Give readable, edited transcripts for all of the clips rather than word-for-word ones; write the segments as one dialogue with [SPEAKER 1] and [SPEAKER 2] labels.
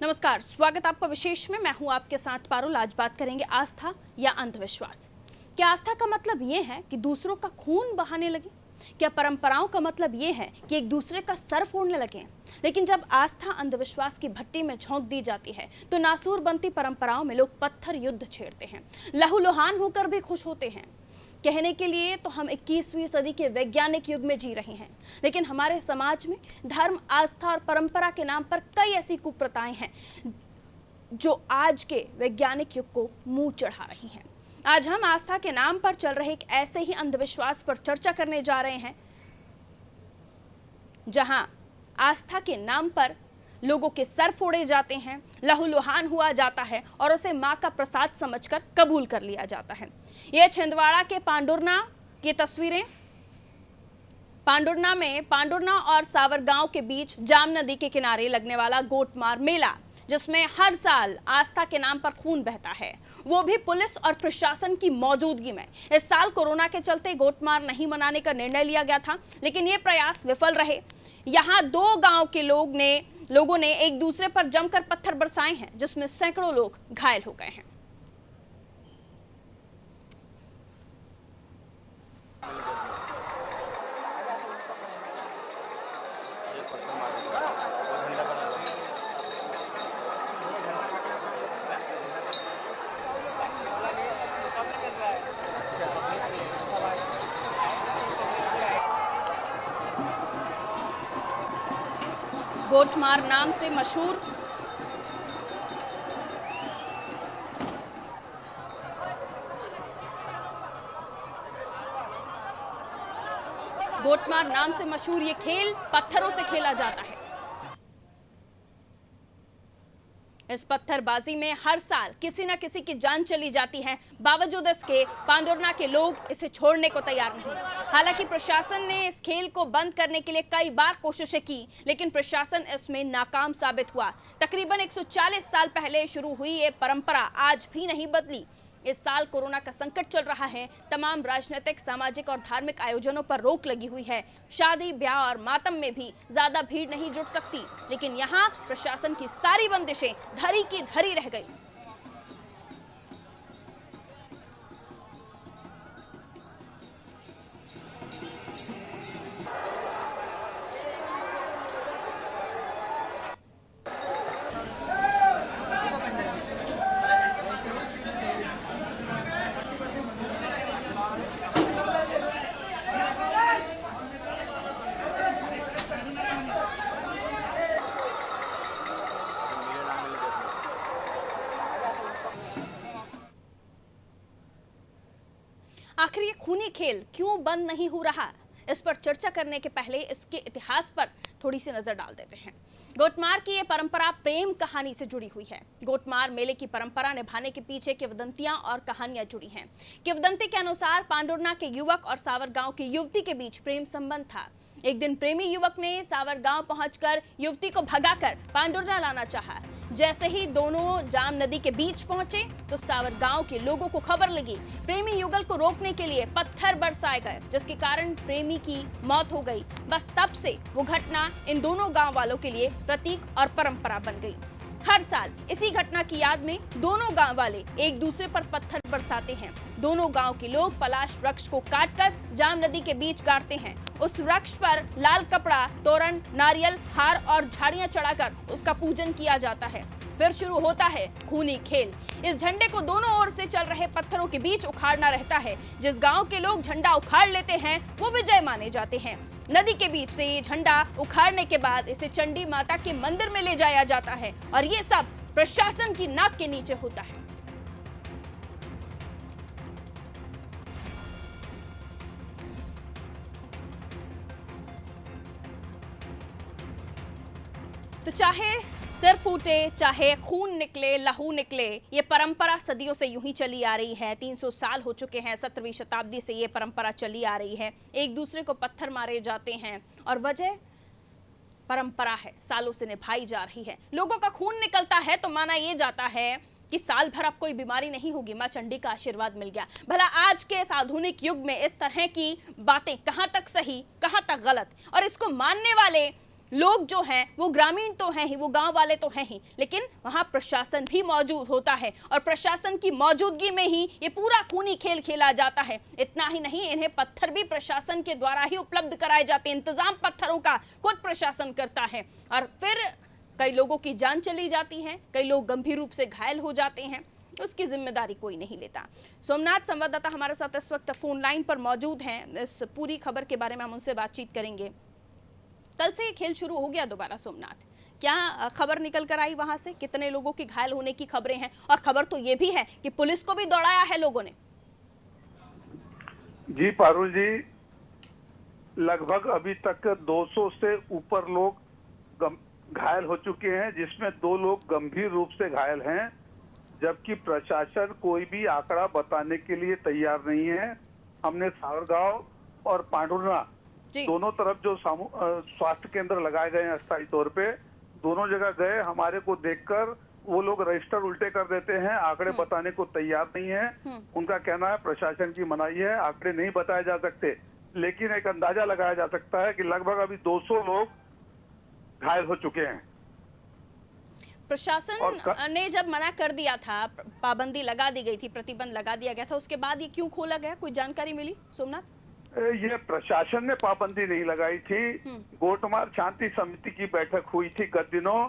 [SPEAKER 1] नमस्कार, स्वागत आपका विशेष में। मैं हूं आपके साथ पारुल। आज बात करेंगे आस्था या अंधविश्वास। क्या आस्था का मतलब ये है कि दूसरों का खून बहाने लगे? क्या परंपराओं का मतलब ये है कि एक दूसरे का सर फोड़ने लगे? लेकिन जब आस्था अंधविश्वास की भट्टी में झोंक दी जाती है तो नासूर बनती परंपराओं में लोग पत्थर युद्ध छेड़ते हैं, लहूलुहान होकर भी खुश होते हैं। कहने के लिए तो हम 21वीं सदी के वैज्ञानिक युग में जी रहे हैं, लेकिन हमारे समाज में धर्म, आस्था और परंपरा के नाम पर कई ऐसी कुप्रथाएं हैं जो आज के वैज्ञानिक युग को मुंह चढ़ा रही हैं। आज हम आस्था के नाम पर चल रहे एक ऐसे ही अंधविश्वास पर चर्चा करने जा रहे हैं, जहां आस्था के नाम पर लोगों के सर फोड़े जाते हैं, लहूलुहान हुआ जाता है और उसे मां का प्रसाद समझकर कबूल कर लिया जाता है। ये छिंदवाड़ा के पांडुरना की तस्वीरें। पांडुरना और सावरगांव के बीच जाम नदी के किनारे लगने वाला गोटमार मेला, जिसमें हर साल आस्था के नाम पर खून बहता है, वो भी पुलिस और प्रशासन की मौजूदगी में। इस साल कोरोना के चलते गोटमार नहीं मनाने का निर्णय लिया गया था, लेकिन ये प्रयास विफल रहे। यहाँ दो गांव के लोगों ने एक दूसरे पर जमकर पत्थर बरसाए हैं, जिसमें सैकड़ों लोग घायल हो गए हैं। गोटमार नाम से मशहूर ये खेल पत्थरों से खेला जाता है। इस पत्थरबाजी में हर साल किसी न किसी की जान चली जाती है। बावजूद इसके पांडुरना के लोग इसे छोड़ने को तैयार नहीं। हालांकि प्रशासन ने इस खेल को बंद करने के लिए कई बार कोशिशें की, लेकिन प्रशासन इसमें नाकाम साबित हुआ। तकरीबन 140 साल पहले शुरू हुई ये परंपरा आज भी नहीं बदली। इस साल कोरोना का संकट चल रहा है। तमाम राजनीतिक, सामाजिक और धार्मिक आयोजनों पर रोक लगी हुई है। शादी, ब्याह और मातम में भी ज्यादा भीड़ नहीं जुट सकती, लेकिन यहाँ प्रशासन की सारी बंदिशें धरी की धरी रह गई। आखिर ये खूनी खेल क्यों बंद नहीं हो रहा? इस पर चर्चा करने के पहले इसके इतिहास पर थोड़ी सी नजर डाल देते हैं। गोटमार की ये परंपरा प्रेम कहानी से जुड़ी हुई है। गोटमार मेले की परंपरा निभाने के पीछे किंवदंतियां और कहानियां जुड़ी हैं। किंवदंती के अनुसार पांडुरना के युवक और सावरगांव की युवती के बीच प्रेम संबंध था। एक दिन प्रेमी युवक ने सावरगांव पहुंचकर युवती को भगाकर पांडुरना लाना चाहा। जैसे ही दोनों जाम नदी के बीच पहुंचे तो सावरगांव के लोगों को खबर लगी। प्रेमी युगल को रोकने के लिए पत्थर बरसाए गए, जिसके कारण प्रेमी की मौत हो गई। बस तब से वो घटना इन दोनों गांव वालों के लिए प्रतीक और परंपरा बन गई। हर साल इसी घटना की याद में दोनों गांव वाले एक दूसरे पर पत्थर बरसाते हैं। दोनों गांव के लोग पलाश वृक्ष को काटकर जाम नदी के बीच गाड़ते हैं। उस वृक्ष पर लाल कपड़ा, तोरण, नारियल, हार और झाड़ियां चढ़ाकर उसका पूजन किया जाता है। फिर शुरू होता है खूनी खेल। इस झंडे को दोनों ओर से चल रहे पत्थरों के बीच उखाड़ना रहता है। जिस गांव के लोग झंडा उखाड़ लेते हैं वो विजय माने जाते हैं। नदी के बीच से ये झंडा उखाड़ने के बाद इसे चंडी माता के मंदिर में ले जाया जाता है और ये सब प्रशासन की नाक के नीचे होता है। तो चाहे सिर फूटे, चाहे खून निकले, लहू निकले, ये परंपरा सदियों से यूं ही चली आ रही है। 300 साल हो चुके हैं। 17वीं शताब्दी से ये परंपरा चली आ रही है। एक दूसरे को पत्थर मारे जाते हैं और वजह परंपरा है, सालों से निभाई जा रही है। लोगों का खून निकलता है तो माना ये जाता है कि साल भर अब कोई बीमारी नहीं होगी, मां चंडी का आशीर्वाद मिल गया। भला आज के इस आधुनिक युग में इस तरह की बातें कहां तक सही, कहां तक गलत? और इसको मानने वाले लोग जो हैं वो ग्रामीण तो हैं ही, वो गांव वाले तो हैं ही, लेकिन वहां प्रशासन भी मौजूद होता है और प्रशासन की मौजूदगी में ही ये पूरा खूनी खेल खेला जाता है। इतना ही नहीं, इन्हें पत्थर भी प्रशासन के द्वारा ही उपलब्ध कराए जाते हैं। इंतजाम पत्थरों का खुद प्रशासन करता है और फिर कई लोगों की जान चली जाती है, कई लोग गंभीर रूप से घायल हो जाते हैं, उसकी जिम्मेदारी कोई नहीं लेता। सोमनाथ संवाददाता हमारे साथ इस वक्त फोन लाइन पर मौजूद हैं। इस पूरी खबर के बारे में हम उनसे बातचीत करेंगे। कल से ये खेल शुरू हो गया दोबारा सोमनाथ, क्या खबर निकल कर आई वहां से? कितने लोगों की घायल होने की खबरें हैं? और खबर तो ये भी है कि पुलिस को भी दौड़ाया है लोगों ने।
[SPEAKER 2] जी पारुल जी, लगभग अभी तक 200 से ऊपर लोग घायल हो चुके हैं, जिसमें 2 लोग गंभीर रूप से घायल हैं, जबकि प्रशासन कोई भी आंकड़ा बताने के लिए तैयार नहीं है। हमने सावरगांव और पांडुर्ना दोनों तरफ जो स्वास्थ्य केंद्र लगाए गए हैं अस्थायी तौर पे, दोनों जगह गए। हमारे को देखकर वो लोग रजिस्टर उल्टे कर देते हैं, आंकड़े बताने को तैयार नहीं है। उनका कहना है प्रशासन की मनाही है, आंकड़े नहीं बताए जा सकते, लेकिन एक अंदाजा लगाया जा सकता है कि लगभग अभी 200 लोग घायल हो चुके हैं।
[SPEAKER 1] प्रशासन ने जब मना कर दिया था, पाबंदी लगा दी गई थी, प्रतिबंध लगा दिया गया था, उसके बाद ये क्यों खोला गया? कोई जानकारी मिली सोमनाथ?
[SPEAKER 2] ये प्रशासन ने पाबंदी नहीं लगाई थी। गोटमार शांति समिति की बैठक हुई थी गत दिनों,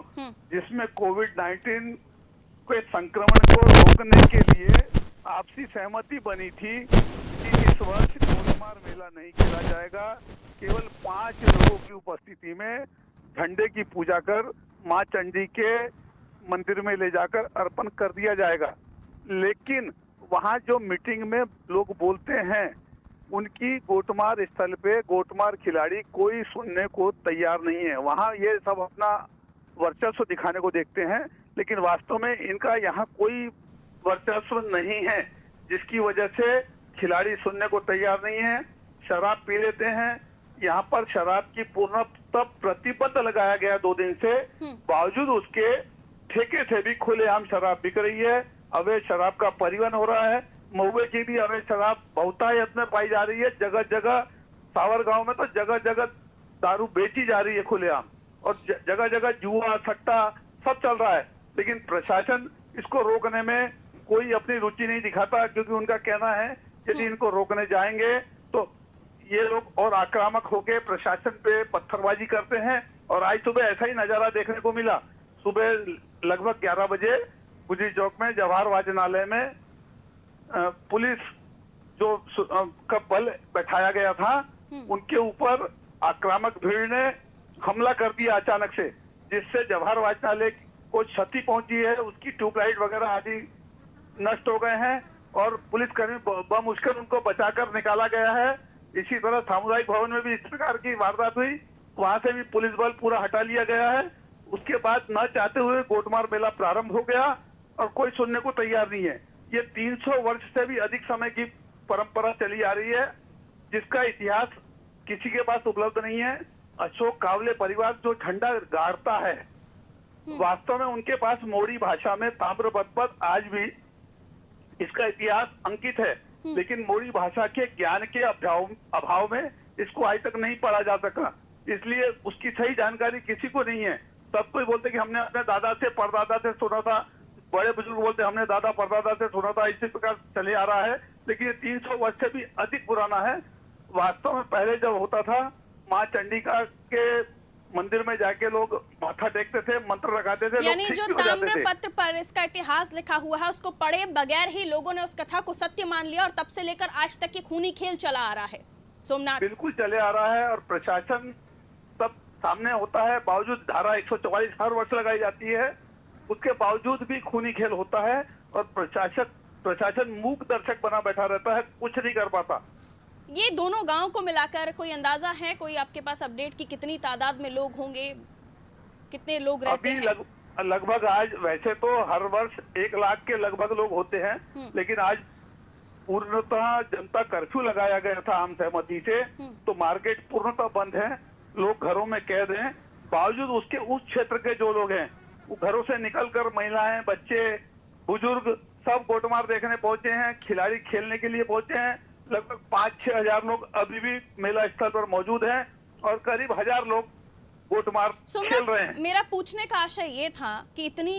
[SPEAKER 2] जिसमें कोविड-19 के संक्रमण को रोकने के लिए आपसी सहमति बनी थी कि इस वर्ष गोटमार मेला नहीं खेला जाएगा। केवल 5 लोगों की उपस्थिति में झंडे की पूजा कर मां चंडी के मंदिर में ले जाकर अर्पण कर दिया जाएगा। लेकिन वहां जो मीटिंग में लोग बोलते हैं, उनकी गोटमार स्थल पे गोटमार खिलाड़ी कोई सुनने को तैयार नहीं है। वहां ये सब अपना वर्चस्व दिखाने को देखते हैं, लेकिन वास्तव में इनका यहाँ कोई वर्चस्व नहीं है, जिसकी वजह से खिलाड़ी सुनने को तैयार नहीं है। शराब पी लेते हैं। यहाँ पर शराब की पूर्णतः प्रतिबंध लगाया गया 2 दिन से, बावजूद उसके ठेके से भी खुलेआम शराब बिक रही है। अवैध शराब का परिवहन हो रहा है। महुए की भी अवैध शराब बहुतायत में पाई जा रही है। जगह जगह सावरगांव में तो जगह जगह दारू बेची जा रही है खुलेआम, और जगह जगह जुआ सट्टा सब चल रहा है। लेकिन प्रशासन इसको रोकने में कोई अपनी रुचि नहीं दिखाता, क्योंकि उनका कहना है यदि इनको रोकने जाएंगे तो ये लोग और आक्रामक होकर प्रशासन पे पत्थरबाजी करते हैं। और आज सुबह ऐसा ही नजारा देखने को मिला। सुबह लगभग 11 बजे गुजरी चौक में जवाहर वाचनालय में पुलिस जो का बल बैठाया गया था, उनके ऊपर आक्रामक भीड़ ने हमला कर दिया अचानक से, जिससे जवाहर वाचनालय को क्षति पहुंची है। उसकी ट्यूबलाइट वगैरह आदि नष्ट हो गए हैं और पुलिसकर्मी बमुश्किल उनको बचाकर निकाला गया है। इसी तरह सामुदायिक भवन में भी इस प्रकार की वारदात हुई, वहां से भी पुलिस बल पूरा हटा लिया गया है। उसके बाद न चाहते हुए गोटमार मेला प्रारंभ हो गया और कोई सुनने को तैयार नहीं है। ये 300 वर्ष से भी अधिक समय की परंपरा चली आ रही है, जिसका इतिहास किसी के पास उपलब्ध नहीं है। अशोक कावले परिवार जो झंडा गाड़ता है, वास्तव में उनके पास मोड़ी भाषा में ताम्रपद आज भी इसका इतिहास अंकित है, लेकिन मोड़ी भाषा के ज्ञान के अभाव में इसको आज तक नहीं पढ़ा जा सका, इसलिए उसकी सही जानकारी किसी को नहीं है। सब कोई बोलते कि हमने अपने दादा से परदादा से सुना था, बड़े बुजुर्ग बोलते हमने दादा परदादा से सुना था, इसी प्रकार चले आ रहा है। लेकिन ये 300 वर्ष से भी अधिक पुराना है। वास्तव में पहले जब होता था, माँ चंडिका के मंदिर में जाके लोग माथा टेकते थे, मंत्र लगाते थे।
[SPEAKER 1] यानी जो ताम्रपत्र पर इसका इतिहास लिखा हुआ है, उसको पढ़े बगैर ही लोगों ने उस कथा को सत्य मान लिया, और तब से लेकर आज तक ये खूनी खेल चला आ रहा है। सोमनाथ,
[SPEAKER 2] बिल्कुल चले आ रहा है, और प्रशासन सब सामने होता है, बावजूद धारा 144 हर वर्ष लगाई जाती है, उसके बावजूद भी खूनी खेल होता है और प्रशासन मूक दर्शक बना बैठा रहता है, कुछ नहीं कर पाता।
[SPEAKER 1] ये दोनों गांव को मिलाकर कोई अंदाजा है, कोई आपके पास अपडेट की कितनी तादाद में लोग होंगे, कितने लोग रहते हैं?
[SPEAKER 2] लगभग आज वैसे तो हर वर्ष 1 लाख के लगभग लोग होते हैं, लेकिन आज पूर्णतः जनता कर्फ्यू लगाया गया था आम सहमति से, तो मार्केट पूर्णतः बंद है, लोग घरों में कैद हैं। बावजूद उसके उस क्षेत्र के जो लोग हैं, वो घरों से निकलकर महिलाएं, बच्चे, बुजुर्ग सब गोटमार देखने पहुंचे हैं, खिलाड़ी खेलने के लिए पहुंचे हैं। लगभग 5-6 हजार लोग अभी भी मेला स्थल पर मौजूद हैं और करीब 1000 लोग गोटमार खेल रहे हैं।
[SPEAKER 1] मेरा पूछने का आशय ये था कि इतनी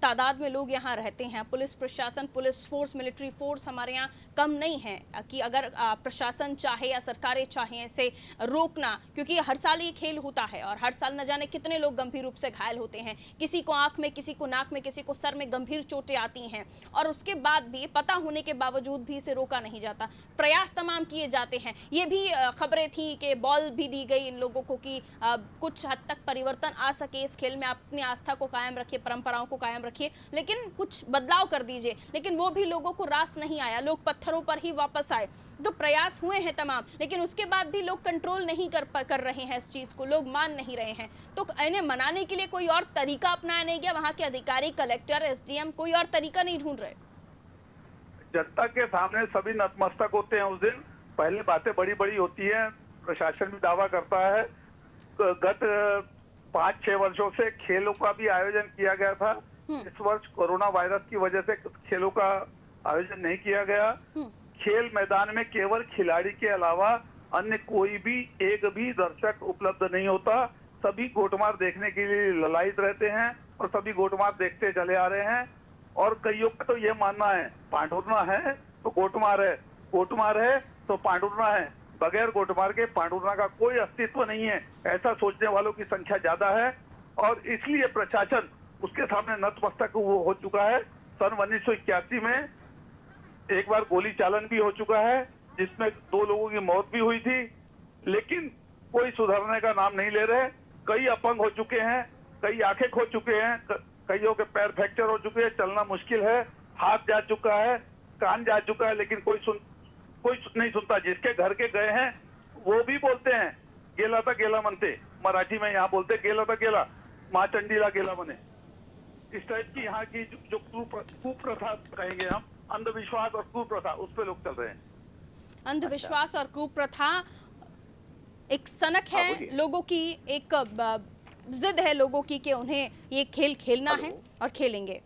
[SPEAKER 1] तादाद में लोग यहाँ रहते हैं, पुलिस प्रशासन, पुलिस फोर्स, मिलिट्री फोर्स हमारे यहाँ कम नहीं है कि अगर प्रशासन चाहे या सरकारें चाहें इसे रोकना, क्योंकि हर साल ये खेल होता है और हर साल न जाने कितने लोग गंभीर रूप से घायल होते हैं, किसी को आंख में, किसी को नाक में, किसी को सर में गंभीर चोटें आती हैं और उसके बाद भी पता होने के बावजूद भी इसे रोका नहीं जाता। प्रयास तमाम किए जाते हैं। ये भी खबरें थी कि बॉल भी दी गई इन लोगों को कि कुछ हद तक परिवर्तन आ सके इस खेल में, अपनी आस्था को कायम रखिए, परंपराओं को कायम रखिए, लेकिन कुछ बदलाव कर दीजिए। लेकिन वो भी लोगों को रास नहीं आया, लोग पत्थरों पर ही वापस आए। तो प्रयास हुए हैं तमाम, लेकिन उसके बाद भी लोग कंट्रोल नहीं कर रहे हैं इस चीज को, लोग मान नहीं रहे हैं। तो इन्हें मनाने के लिए कोई और तरीका अपनाया नहीं गया? वहां के अधिकारी, कलेक्टर, एसडीएम कोई और तरीका नहीं ढूंढ रहे?
[SPEAKER 2] जनता के सामने सभी नतमस्तक होते हैं उस दिन। पहले बातें बड़ी बड़ी होती हैं, प्रशासन भी दावा करता है। गत 5-6 वर्षों से खेलों का भी आयोजन किया गया था। इस वर्ष कोरोना वायरस की वजह से खेलों का आयोजन नहीं किया गया। खेल मैदान में केवल खिलाड़ी के अलावा अन्य कोई भी एक भी दर्शक उपलब्ध नहीं होता। सभी गोटमार देखने के लिए ललायित रहते हैं और सभी गोटमार देखते चले आ रहे हैं। और कईयों का तो ये मानना है, पांडुरना है तो गोटमार है, गोटमार है तो पांडुरना है, बगैर गोटमार के पांडुरना का कोई अस्तित्व नहीं है। ऐसा सोचने वालों की संख्या ज्यादा है और इसलिए प्रशासन उसके सामने नतमस्तक हो चुका है। सन 1981 में एक बार गोली चालन भी हो चुका है जिसमें 2 लोगों की मौत भी हुई थी, लेकिन कोई सुधरने का नाम नहीं ले रहे। कई अपंग हो चुके हैं, कई आंखें खो चुके हैं, कईयों के पैर फ्रैक्चर हो चुके हैं, चलना मुश्किल है, हाथ जा चुका है, कान जा चुका है, लेकिन कोई नहीं सुनता। जिसके घर के गए हैं वो भी बोलते हैं गेला था गेला मनते, मराठी में यहाँ बोलते गेला था गेला, माँ चंडीला गेला बने। इस टाइप की यहाँ की जो कुप्रथा कहेंगे हम, अंधविश्वास और कुप्रथा, उस पे लोग चल रहे हैं।
[SPEAKER 1] अंधविश्वास और कुप्रथा एक सनक है लोगों की, एक जिद है लोगों की कि उन्हें ये खेल खेलना है और खेलेंगे।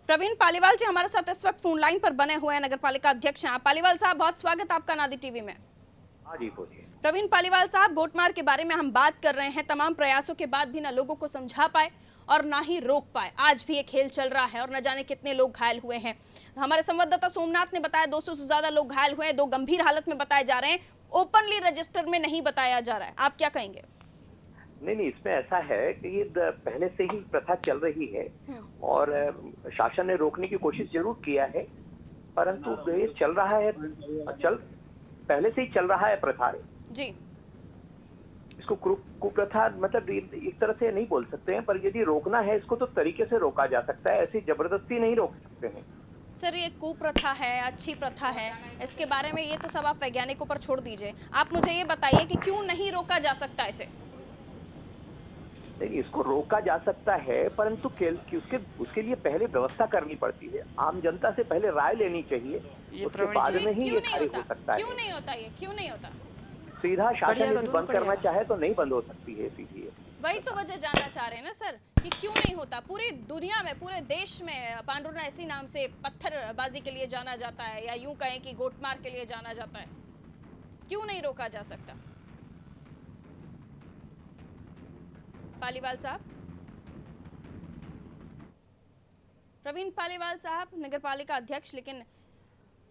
[SPEAKER 1] प्रवीण पालीवाल जी हमारे साथ इस वक्त फोन लाइन पर बने हुए हैं, नगर पालिका अध्यक्ष हैं। पालीवाल साहब, बहुत स्वागत आपका नादी टीवी में।
[SPEAKER 3] हाँ जी, बोलिए।
[SPEAKER 1] प्रवीण पालीवाल साहब, गोटमार के बारे में हम बात कर रहे हैं। तमाम प्रयासों के बाद भी ना लोगों को समझा पाए और ना ही रोक पाए। आज भी ये खेल चल रहा है और न जाने कितने लोग घायल हुए हैं। हमारे संवाददाता सोमनाथ ने बताया 200 से ज्यादा लोग घायल हुए हैं, 2 गंभीर हालत में बताए जा रहे हैं, ओपनली रजिस्टर में नहीं बताया जा रहा है। आप क्या कहेंगे?
[SPEAKER 3] नहीं, इसमें ऐसा है कि ये पहले से ही प्रथा चल रही है और शासन ने रोकने की कोशिश जरूर किया है, परंतु ये चल रहा है, पहले से ही चल रहा है प्रथा
[SPEAKER 1] जी।
[SPEAKER 3] इसको कुप्रथा मतलब एक तरह से नहीं बोल सकते हैं, पर यदि रोकना है इसको तो तरीके से रोका जा सकता है, ऐसी जबरदस्ती नहीं रोक सकते हैं।
[SPEAKER 1] सर, ये कुप्रथा है, अच्छी प्रथा है, इसके बारे में ये तो सब आप वैज्ञानिकों पर छोड़ दीजिए। आप मुझे ये बताइए कि क्यों नहीं रोका जा सकता इसे?
[SPEAKER 3] नहीं, इसको रोका जा सकता है, परंतु उसके लिए पहले व्यवस्था करनी पड़ती है। आम जनता से पहले राय लेनी चाहिए, उसके बाद में ही ये कार्य हो सकता है।
[SPEAKER 1] क्यों नहीं होता ये? क्यों नहीं होता?
[SPEAKER 3] सीधा शासन यदि बंद करना चाहे तो नहीं बंद हो सकती है सीधी।
[SPEAKER 1] वही तो वजह जानना चाह रहे हैं ना सर, कि क्यों नहीं होता? पूरी दुनिया में, पूरे देश में पांडुरना इसी नाम से पत्थरबाजी के लिए जाना जाता है, या यूं कहें कि गोटमार के लिए जाना जाता है। क्यों नहीं रोका जा सकता? पालीवाल साहब, प्रवीण पालीवाल साहब, नगर पालिका अध्यक्ष, लेकिन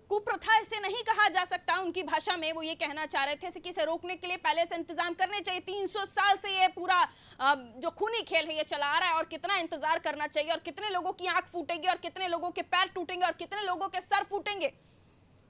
[SPEAKER 1] कुप्रथा इसे नहीं कहा जा सकता। उनकी भाषा में वो ये कहना चाह रहे थे कि इसे रोकने के लिए पहले से इंतजाम करने चाहिए। 300 साल से ये पूरा जो खूनी खेल है ये चला आ रहा है, और कितना इंतजार करना चाहिए, और कितने लोगों की आंख फूटेगी, और कितने लोगों के पैर टूटेंगे, और कितने लोगों के सर फूटेंगे,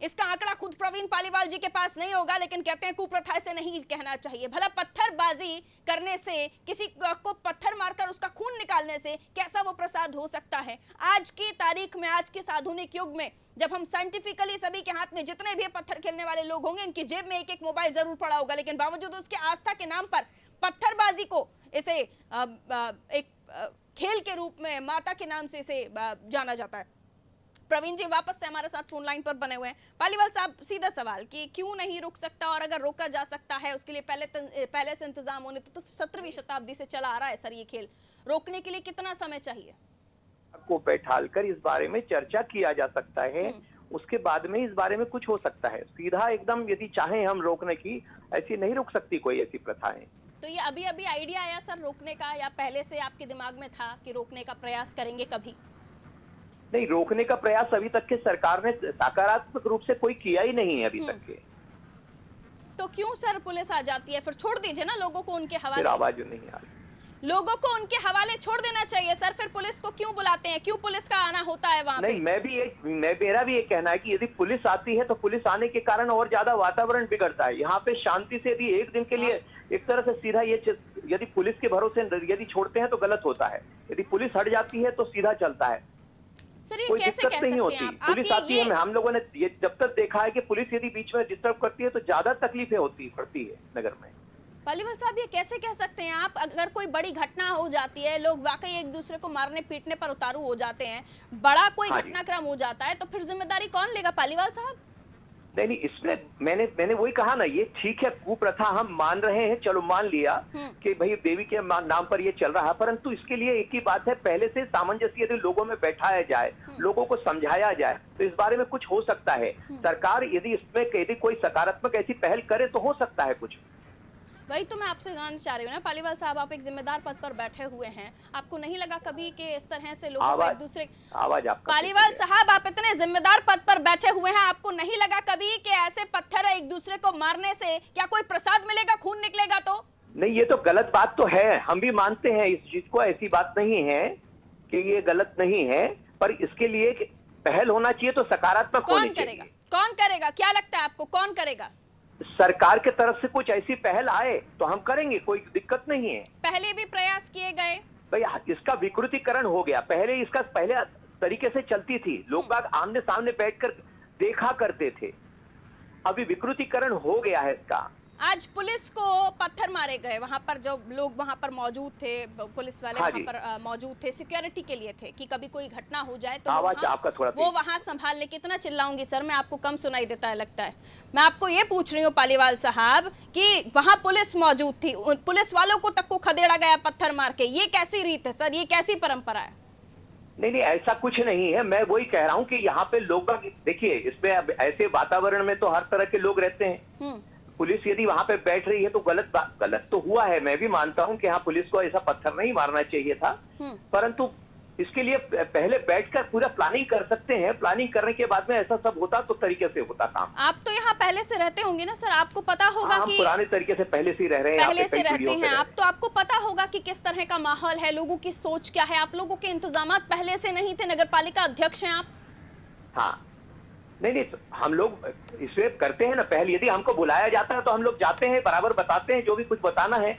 [SPEAKER 1] इसका आंकड़ा खुद प्रवीण पालीवाल जी के पास नहीं होगा। लेकिन कहते हैं कुप्रथा से नहीं कहना चाहिए। भला पत्थरबाजी करने से, किसी को पत्थर मारकर उसका खून निकालने से कैसा वो प्रसाद हो सकता है? आज की तारीख में, आज के आधुनिक युग में, जब हम साइंटिफिकली सभी के हाथ में जितने भी पत्थर खेलने वाले लोग होंगे, इनकी जेब में एक एक मोबाइल जरूर पड़ा होगा, लेकिन बावजूद उसके आस्था के नाम पर पत्थरबाजी को इसे एक खेल के रूप में, माता के नाम से इसे जाना जाता है। प्रवीण जी वापस से हमारे साथ फोन लाइन पर बने हुए हैं। पालीवाल साहब, सीधा सवाल कि क्यों नहीं रुक सकता, और अगर रोका जा सकता है उसके लिए पहले से इंतजाम होने तो 17वीं शताब्दी से चला आ रहा है सर ये खेल, रोकने के लिए कितना समय चाहिए?
[SPEAKER 3] को बैठालकर इस बारे में चर्चा किया जा सकता है, उसके बाद में इस बारे में कुछ हो सकता है। सीधा एकदम यदि चाहें हम रोकने की, ऐसी नहीं रुक सकती कोई ऐसी प्रथाएं।
[SPEAKER 1] तो ये अभी अभी आइडिया आया सर रोकने का, या पहले से आपके दिमाग में था कि रोकने का प्रयास करेंगे कभी?
[SPEAKER 3] नहीं, रोकने का प्रयास अभी तक के सरकार ने सकारात्मक रूप से कोई किया ही नहीं है अभी तक के।
[SPEAKER 1] तो क्यों सर पुलिस आ जाती है? फिर छोड़ दीजिए ना लोगों को उनके
[SPEAKER 3] फिर
[SPEAKER 1] हवाले।
[SPEAKER 3] आवाज नहीं आ रही।
[SPEAKER 1] लोगों को उनके हवाले छोड़ देना चाहिए सर, फिर पुलिस को क्यों बुलाते हैं? क्यों पुलिस का आना होता है वहाँ पे?
[SPEAKER 3] नहीं, मेरा भी ये कहना है कि यदि पुलिस आती है तो पुलिस आने के कारण और ज्यादा वातावरण बिगड़ता है। यहाँ पे शांति से यदि एक दिन के लिए एक तरह से सीधा ये यदि पुलिस के भरोसे यदि छोड़ते हैं तो गलत होता है, यदि पुलिस हट जाती है तो सीधा चलता है,
[SPEAKER 1] सर ये
[SPEAKER 3] कोई
[SPEAKER 1] कैसे
[SPEAKER 3] दिक्कत
[SPEAKER 1] कह
[SPEAKER 3] नहीं
[SPEAKER 1] सकते
[SPEAKER 3] होती।
[SPEAKER 1] हैं आप?
[SPEAKER 3] पुलिस आती है, हम लोगों ने ये जब तक देखा है कि पुलिस यदि बीच में डिस्टर्ब करती है तो ज्यादा तकलीफें पड़ती है नगर में।
[SPEAKER 1] पालीवाल साहब ये कैसे कह सकते हैं आप? अगर कोई बड़ी घटना हो जाती है, लोग वाकई एक दूसरे को मारने पीटने पर उतारू हो जाते हैं, बड़ा कोई घटनाक्रम हो जाता है, तो फिर जिम्मेदारी कौन लेगा पालीवाल साहब?
[SPEAKER 3] नहीं, इसमें मैंने वही कहा ना, ये ठीक है कुप्रथा हम मान रहे हैं, चलो मान लिया कि भाई देवी के नाम पर ये चल रहा है, परंतु इसके लिए एक ही बात है, पहले से सामंजस्य यदि लोगों में बैठाया जाए, लोगों को समझाया जाए तो इस बारे में कुछ हो सकता है। सरकार यदि इसमें यदि कोई सकारात्मक ऐसी पहल करे तो हो सकता है कुछ।
[SPEAKER 1] वही तो मैं आपसे जानना चाह रही हूँ ना पालीवाल साहब, आप एक जिम्मेदार पद पर बैठे हुए हैं, आपको नहीं लगा कभी कि इस तरह से लोगों को एक दूसरे
[SPEAKER 3] आवाज आपका
[SPEAKER 1] पालीवाल साहब आप इतने जिम्मेदार पद पर बैठे हुए हैं, आपको नहीं लगा कभी कि ऐसे पत्थर एक दूसरे को मारने से क्या कोई प्रसाद मिलेगा, खून निकलेगा? तो
[SPEAKER 3] नहीं, ये तो गलत बात तो है, हम भी मानते हैं इस चीज को, ऐसी बात नहीं है कि ये गलत नहीं है, पर इसके लिए पहल होना चाहिए तो सकारात्मक होनी चाहिए।
[SPEAKER 1] कौन करेगा? कौन करेगा? क्या लगता है आपको कौन करेगा?
[SPEAKER 3] सरकार के तरफ से कुछ ऐसी पहल आए तो हम करेंगे, कोई दिक्कत नहीं है।
[SPEAKER 1] पहले भी प्रयास किए गए
[SPEAKER 3] भाई, इसका विकृतीकरण हो गया, पहले तरीके से चलती थी, लोग बाग आमने सामने बैठकर देखा करते थे, अभी विकृतीकरण हो गया है इसका।
[SPEAKER 1] आज पुलिस को पत्थर मारे गए, वहां पर जो लोग वहां पर मौजूद थे, पुलिस वाले वहां पर मौजूद थे, सिक्योरिटी के लिए थे कि कभी कोई घटना हो जाए तो
[SPEAKER 3] आपका थोड़ा
[SPEAKER 1] वो वहां संभालने। कितना चिल्लाऊंगी सर मैं, आपको कम सुनाई देता है लगता है। मैं आपको ये पूछ रही हूँ पालीवाल साहब कि वहां पुलिस मौजूद थी, पुलिस वालों को तक को खदेड़ा गया पत्थर मार के, ये कैसी रीत है सर? ये कैसी परंपरा है?
[SPEAKER 3] नहीं, ऐसा कुछ नहीं है, मैं वही कह रहा हूँ कि यहाँ पे लोग देखिए, इसमें अब ऐसे वातावरण में तो हर तरह के लोग रहते हैं। पुलिस यदि वहां पे बैठ रही है तो गलत तो हुआ है, मैं भी मानता हूं कि हाँ पुलिस को ऐसा पत्थर नहीं मारना चाहिए था, परंतु इसके लिए पहले बैठकर पूरा प्लानिंग कर सकते हैं, प्लानिंग करने के बाद में ऐसा सब होता तो तरीके से होता काम।
[SPEAKER 1] आप तो यहाँ पहले से रहते होंगे ना सर, आपको पता होगा कि
[SPEAKER 3] पुराने तरीके से पहले से रह रहे हैं,
[SPEAKER 1] पहले से रहते हैं आप, तो आपको पता होगा कि किस तरह का माहौल है, लोगों की सोच क्या है। आप लोगों के इंतजाम पहले से नहीं थे, नगर पालिका अध्यक्ष हैं आप।
[SPEAKER 3] हाँ, नहीं, हम लोग इसमें करते हैं ना, पहले यदि हमको बुलाया जाता है तो हम लोग जाते हैं, बराबर बताते हैं जो भी कुछ बताना है।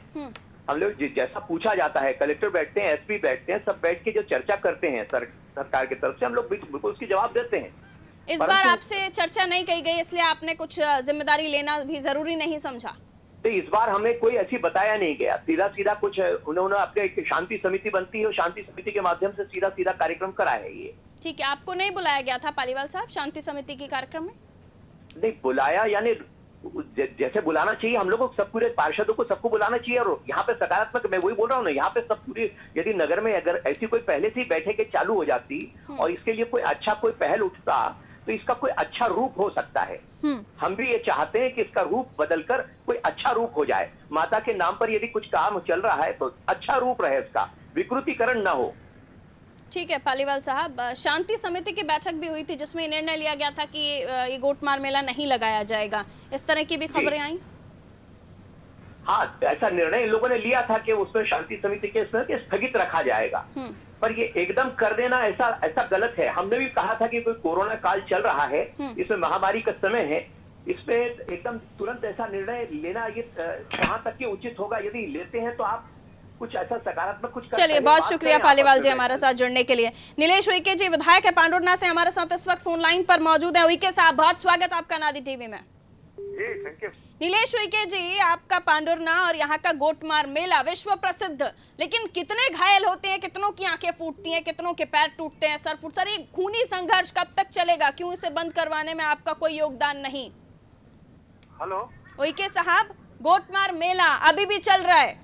[SPEAKER 3] हम लोग जैसा पूछा जाता है, कलेक्टर बैठते हैं, एसपी बैठते हैं, सब बैठ के जो चर्चा करते हैं सरकार की तरफ से, हम लोग बिल्कुल उसकी जवाब देते हैं।
[SPEAKER 1] इस बार आपसे चर्चा नहीं की गई, इसलिए आपने कुछ जिम्मेदारी लेना भी जरूरी नहीं समझा?
[SPEAKER 3] तो इस बार हमें कोई ऐसी बताया नहीं गया, सीधा कुछ उन्होंने अपने एक शांति समिति बनती है और शांति समिति के माध्यम से सीधा कार्यक्रम कराया है। ये ठीक
[SPEAKER 1] है, आपको नहीं बुलाया गया था पालीवाल साहब शांति समिति के कार्यक्रम में?
[SPEAKER 3] नहीं बुलाया, यानी जैसे बुलाना चाहिए हम लोगों को, सब पूरे पार्षदों को सबको बुलाना चाहिए, और यहाँ पे सकारात्मक, मैं वही बोल रहा हूँ ना, यहाँ पे सब पूरी यदि नगर में अगर ऐसी कोई पहले से ही बैठकें चालू हो जाती और इसके लिए कोई अच्छा कोई पहल उठता तो इसका कोई अच्छा रूप हो सकता है। हम भी ये चाहते हैं कि इसका रूप बदलकर कोई अच्छा रूप हो जाए, माता के नाम पर यदि कुछ काम चल रहा है तो अच्छा रूप रहे, इसका विकृतीकरण ना हो।
[SPEAKER 1] ठीक है पालीवाल साहब, शांति समिति की बैठक भी हुई थी जिसमें निर्णय लिया गया था कि ये गोटमार मेला नहीं लगाया जाएगा, इस तरह की भी खबरें आई?
[SPEAKER 3] हाँ, ऐसा निर्णय इन लोगों ने लिया था कि उसमें शांति समिति के स्थगित रखा जाएगा, पर ये एकदम कर देना ऐसा गलत है। हमने भी कहा था कि कोई कोरोना काल चल रहा है, इसमें महामारी का समय है, इसमें एकदम तुरंत ऐसा निर्णय लेना ये कहाँ तक के उचित होगा? यदि लेते हैं तो आप कुछ ऐसा सकारात्मक कुछ। चलिए,
[SPEAKER 1] बहुत शुक्रिया पालीवाल जी हमारे साथ जुड़ने के लिए। नीलेश उइके जी विधायक है पांडुरना से, हमारे साथ इस वक्त फोन लाइन पर मौजूद है। उइके साहब, बहुत स्वागत आपका नादी टीवी में।
[SPEAKER 2] Thank you.
[SPEAKER 1] नीलेश उइके जी, आपका पांडुरना और यहाँ का गोटमार मेला विश्व प्रसिद्ध, लेकिन कितने घायल होते हैं, कितनों की आंखें फूटती हैं, कितनों के पैर टूटते हैं, सर फुट, सर ये खूनी संघर्ष कब तक चलेगा? क्यों इसे बंद करवाने में आपका कोई योगदान नहीं?
[SPEAKER 2] हेलो
[SPEAKER 1] उइके साहब, गोटमार मेला अभी भी चल रहा है,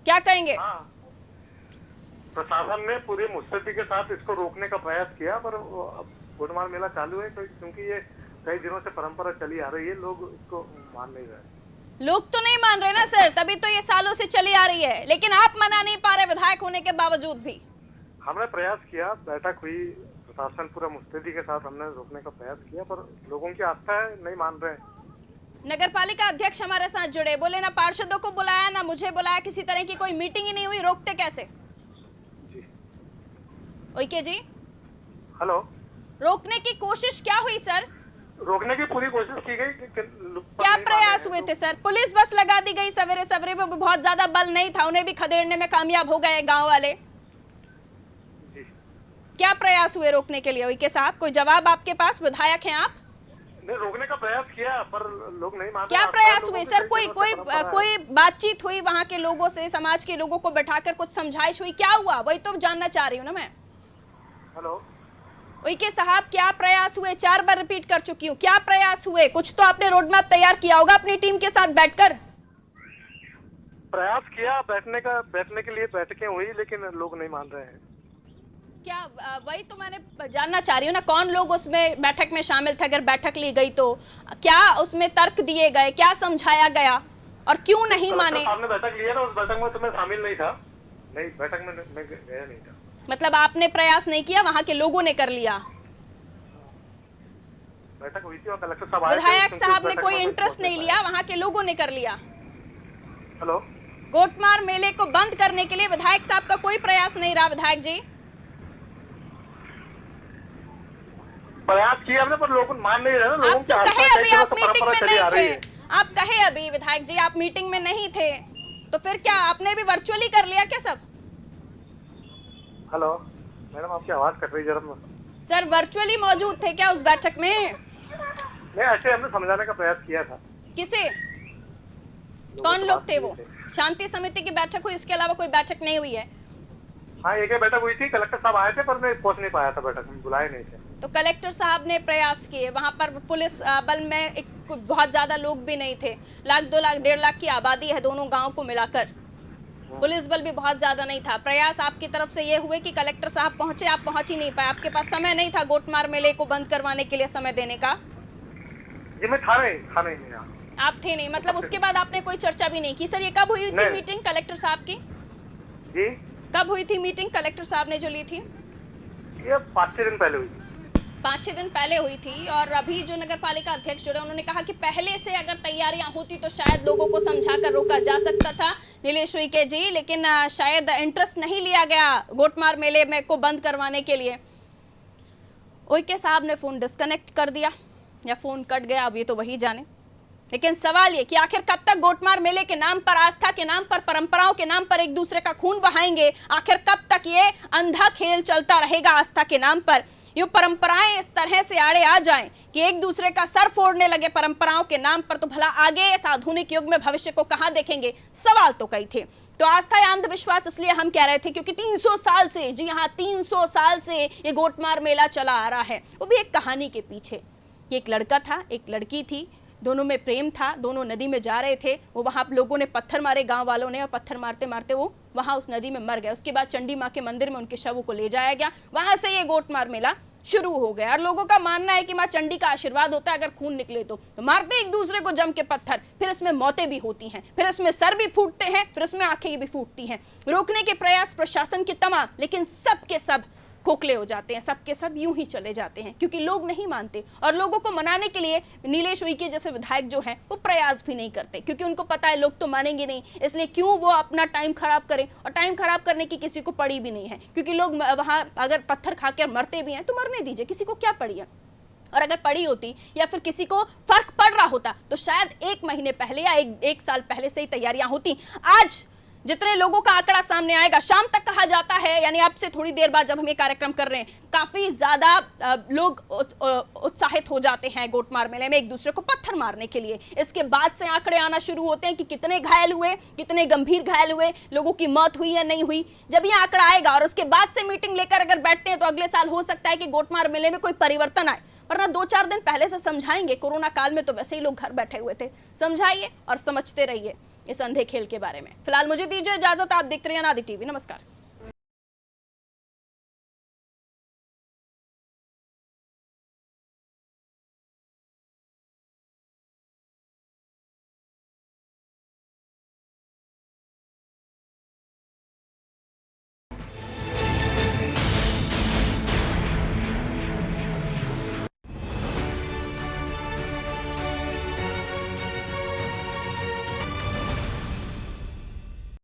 [SPEAKER 1] क्या कहेंगे?
[SPEAKER 2] हाँ, प्रशासन ने पूरी मुस्तैदी के साथ इसको रोकने का प्रयास किया, पर गोटमार मेला चालू है क्योंकि ये कई दिनों से परंपरा चली आ रही है, लोग इसको मान नहीं रहे।
[SPEAKER 1] लोग तो नहीं मान रहे ना सर, तभी तो ये सालों से चली आ रही है, लेकिन आप मना नहीं पा रहे विधायक होने के बावजूद भी।
[SPEAKER 4] हमने प्रयास किया, बैठक हुई, प्रशासन पूरा मुस्तैदी के साथ हमने रोकने का प्रयास किया, पर लोगों की आस्था है, नहीं मान रहे हैं।
[SPEAKER 1] नगर पालिका अध्यक्ष हमारे साथ जुड़े, बोले ना पार्षदों को बुलाया ना मुझे बुलाया, किसी तरह की कोई मीटिंग ही नहीं हुई, रोकते कैसे?
[SPEAKER 4] जी
[SPEAKER 1] ओके जी,
[SPEAKER 4] हेलो,
[SPEAKER 1] रोकने की कोशिश क्या हुई सर?
[SPEAKER 4] रोकने की पूरी कोशिश की गई,
[SPEAKER 1] क्या प्रयास हुए थे सर? पुलिस बस लगा दी गई सवेरे सवेरे में, बहुत ज्यादा बल नहीं था, उन्हें भी खदेड़ने में कामयाब हो गए गांव वाले।
[SPEAKER 4] जी
[SPEAKER 1] क्या प्रयास हुए रोकने के लिए? ओके साहब, कोई जवाब आपके पास? विधायक हैं आप?
[SPEAKER 4] नहीं, रोकने का प्रयास किया पर लोग नहीं मान रहे।
[SPEAKER 1] क्या प्रयास हुए सर? कोई बातचीत हुई वहां के लोगों से, समाज के लोगों को बैठाकर कुछ समझाइश हुई? क्या हुआ वही तो जानना चाह रही हूँ ना मैं।
[SPEAKER 4] हेलो,
[SPEAKER 1] ओके साहब, क्या प्रयास हुए? 4 बार रिपीट कर चुकी हूँ, क्या प्रयास हुए? कुछ तो आपने रोड मैप तैयार किया होगा अपनी टीम के साथ बैठकर।
[SPEAKER 4] प्रयास किया, बैठने के लिए बैठकें हुई, लेकिन लोग नहीं मान रहे हैं।
[SPEAKER 1] क्या वही तो मैंने जानना चाह रही हूँ ना, कौन लोग उसमें बैठक में शामिल थे? अगर बैठक ली गई तो क्या उसमें तर्क दिए गए, क्या समझाया गया और क्यों नहीं माने?
[SPEAKER 4] आपने बैठक लिया ना, उस बैठक में तो मैं शामिल नहीं था। नहीं, बैठक में मैं गया नहीं था।
[SPEAKER 1] मतलब आपने प्रयास नहीं किया, वहां के लोगों ने कर लिया?
[SPEAKER 4] बैठक हुई थी और कलेक्टर साहब आए थे,
[SPEAKER 1] विधायक
[SPEAKER 4] उनकी
[SPEAKER 1] साहब ने
[SPEAKER 4] बैठक
[SPEAKER 1] कोई
[SPEAKER 4] में
[SPEAKER 1] इंटरेस्ट नहीं लिया, वहां के लोगों ने कर लिया।
[SPEAKER 4] हेलो,
[SPEAKER 1] गोटमार मेले को बंद करने के लिए विधायक साहब का कोई प्रयास नहीं रहा? विधायक जी,
[SPEAKER 4] प्रयास किया हमने पर लोग मान नहीं रहे ना। लोगों
[SPEAKER 1] आप तो
[SPEAKER 4] की
[SPEAKER 1] कहे
[SPEAKER 4] आस्था
[SPEAKER 1] अभी
[SPEAKER 4] है,
[SPEAKER 1] आप
[SPEAKER 4] तो
[SPEAKER 1] मीटिंग
[SPEAKER 4] परंपरा
[SPEAKER 1] में
[SPEAKER 4] चली आ
[SPEAKER 1] नहीं
[SPEAKER 4] रही
[SPEAKER 1] थे,
[SPEAKER 4] है।
[SPEAKER 1] आप कहे अभी विधायक जी आप मीटिंग में नहीं थे, तो फिर क्या आपने भी वर्चुअली कर लिया क्या सब?
[SPEAKER 4] हेलो मैडम, आपकी आवाज कट रही जरा।
[SPEAKER 1] सर वर्चुअली मौजूद थे क्या उस बैठक में?
[SPEAKER 4] नहीं, ऐसे हमने समझाने का प्रयास किया था।
[SPEAKER 1] किसे? कौन लोग थे वो? शांति समिति की बैठक हुई, उसके अलावा कोई बैठक नहीं हुई है?
[SPEAKER 4] हाँ, एक बैठक हुई थी, कलेक्टर साहब आए थे पर मैं पहुंच नहीं पाया था बैठक में, बुलाए नहीं थे।
[SPEAKER 1] तो कलेक्टर साहब ने प्रयास किए, वहां पर पुलिस बल में बहुत ज्यादा लोग भी नहीं थे, 1 लाख 2 लाख 1.5 लाख की आबादी है दोनों गांव को मिलाकर, पुलिस बल भी बहुत ज्यादा नहीं था। प्रयास आपकी तरफ से ये हुए कि कलेक्टर साहब पहुंचे, आप पहुंच ही नहीं पाए, आपके पास समय नहीं था गोटमार मेले को बंद करवाने के लिए समय देने का?
[SPEAKER 4] जी मैं था नहीं यहाँ।
[SPEAKER 1] आप थे नहीं, मतलब उसके बाद आपने कोई चर्चा भी नहीं की? सर ये कब हुई थी मीटिंग कलेक्टर साहब की?
[SPEAKER 4] जी
[SPEAKER 1] कब हुई थी मीटिंग कलेक्टर साहब ने जो ली थी?
[SPEAKER 4] ये 5-6 दिन पहले हुई थी।
[SPEAKER 1] 5-6 दिन पहले हुई थी। और अभी जो नगर पालिका अध्यक्ष जुड़े उन्होंने कहा कि पहले से अगर तैयारियां होती तो शायद लोगों को समझाकर रोका जा सकता था नीलेश उइके जी, लेकिन शायद इंटरेस्ट नहीं लिया गया गोटमार मेले में को बंद करवाने के लिए। उइके साहब ने फोन डिस्कनेक्ट कर दिया या फोन कट गया, अब ये तो वही जाने। लेकिन सवाल ये कि आखिर कब तक गोटमार मेले के नाम पर, आस्था के नाम पर, परंपराओं के नाम पर एक दूसरे का खून बहाएंगे? आखिर कब तक ये अंधा खेल चलता रहेगा आस्था के नाम पर? ये परंपराएं इस तरह से आड़े आ जाएं कि एक दूसरे का सर फोड़ने लगे परंपराओं के नाम पर, तो भला आगे इस आधुनिक युग में भविष्य को कहां देखेंगे? सवाल तो कई थे। तो आस्था या अंधविश्वास इसलिए हम कह रहे थे क्योंकि 300 साल से, जी हाँ 300 साल से ये गोटमार मेला चला आ रहा है। वो भी एक कहानी के पीछे, कि एक लड़का था, एक लड़की थी, दोनों में प्रेम था, दोनों नदी में जा रहे थे, वो वहाँ लोगों ने पत्थर मारे गांव वालों ने, और पत्थर मारते मारते वो वहाँ उस नदी में मर गए। उसके बाद चंडी माँ के मंदिर में उनके शवों को ले जाया गया, वहाँ से ये गोटमार मेला शुरू हो गया। और लोगों का मानना है कि माँ चंडी का आशीर्वाद होता है अगर खून निकले तो मारते एक दूसरे को जम के पत्थर, फिर इसमें मौतें भी होती हैं, फिर इसमें सर भी फूटते हैं, फिर इसमें आंखें भी फूटती हैं। रोकने के प्रयास प्रशासन के तमाम, लेकिन सब के सब खोखले हो जाते हैं, सबके सब यूं ही चले जाते हैं क्योंकि लोग नहीं मानते। और लोगों को मनाने के लिए नीलेश उइके जैसे विधायक जो हैं वो प्रयास भी नहीं करते क्योंकि उनको पता है लोग तो मानेंगे नहीं, इसलिए क्यों वो अपना टाइम खराब करें। और टाइम खराब करने की किसी को पड़ी भी नहीं है क्योंकि लोग वहां अगर पत्थर खाकर मरते भी हैं तो मरने दीजिए, किसी को क्या पड़ी है। और अगर पड़ी होती या फिर किसी को फर्क पड़ रहा होता तो शायद 1 महीने पहले या एक साल पहले से ही तैयारियां होती। आज जितने लोगों का आंकड़ा सामने आएगा, शाम तक कहा जाता है, यानी अब से थोड़ी देर बाद जब हम ये कार्यक्रम कर रहे हैं, काफी ज्यादा लोग उत्साहित हो जाते हैं गोटमार मेले में एक दूसरे को पत्थर मारने के लिए। इसके बाद से आंकड़े आना शुरू होते हैं कि कितने घायल हुए, कितने गंभीर घायल हुए, लोगों की मौत हुई या नहीं हुई। जब ये आंकड़ा आएगा और उसके बाद से मीटिंग लेकर अगर बैठते हैं तो अगले साल हो सकता है कि गोटमार मेले में कोई परिवर्तन आए, वरना 2-4 दिन पहले से समझाएंगे। कोरोना काल में तो वैसे ही लोग घर बैठे हुए थे, समझाइए और समझते रहिए इस अंधे खेल के बारे में। फिलहाल मुझे दीजिए इजाजत, आप देखते रहिए अनादि टीवी। नमस्कार।